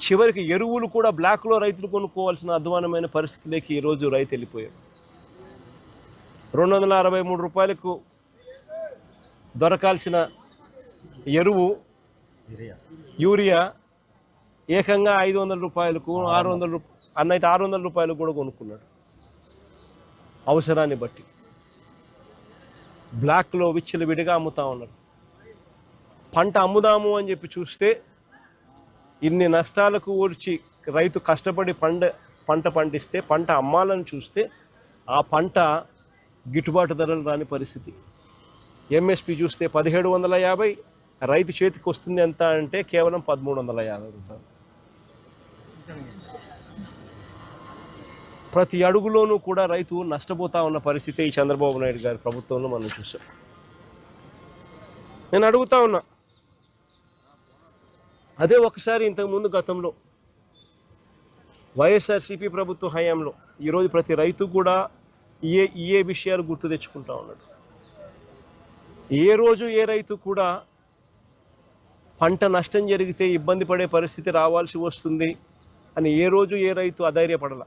చివరికి ఎరువులు కూడా బ్లాక్లో రైతులు కొనుక్కోవాల్సిన అధ్వానమైన పరిస్థితిలోకి ఈరోజు రైతు వెళ్ళిపోయారు. 263 రూపాయలకు దొరకాల్సిన ఎరువు యూరియా ఏకంగా 500 రూపాయలకు 600 రూపాయలు అన్నైతే 600 రూపాయలకు కూడా కొనుక్కున్నాడు. అవసరాన్ని బట్టి బ్లాక్లో విచ్చలవిడిగా అమ్ముతా ఉన్నారు. పంట అమ్ముదాము అని చెప్పి చూస్తే ఇన్ని నష్టాలకు ఓర్చి రైతు కష్టపడి పంట పండిస్తే పంట అమ్మాలని చూస్తే ఆ పంట గిట్టుబాటు ధరలు రాని పరిస్థితి. ఎంఎస్పి చూస్తే 1750, రైతు చేతికి వస్తుంది ఎంత అంటే కేవలం 1350 రూపాయలు. ప్రతి అడుగులోనూ కూడా రైతు నష్టపోతా ఉన్న పరిస్థితి ఈ చంద్రబాబు నాయుడు గారి ప్రభుత్వంలో మనం చూసాం. నేను అడుగుతా ఉన్నా, అదే ఒకసారి ఇంతకుముందు గతంలో వైఎస్ఆర్సీపీ ప్రభుత్వ హయాంలో ఈరోజు ప్రతి రైతు కూడా ఏ విషయాలు గుర్తు తెచ్చుకుంటా ఉన్నాడు. ఏ రోజు ఏ రైతు కూడా పంట నష్టం జరిగితే ఇబ్బంది పడే పరిస్థితి రావాల్సి వస్తుంది అని ఏ రోజు ఏ రైతు అధైర్యపడాల.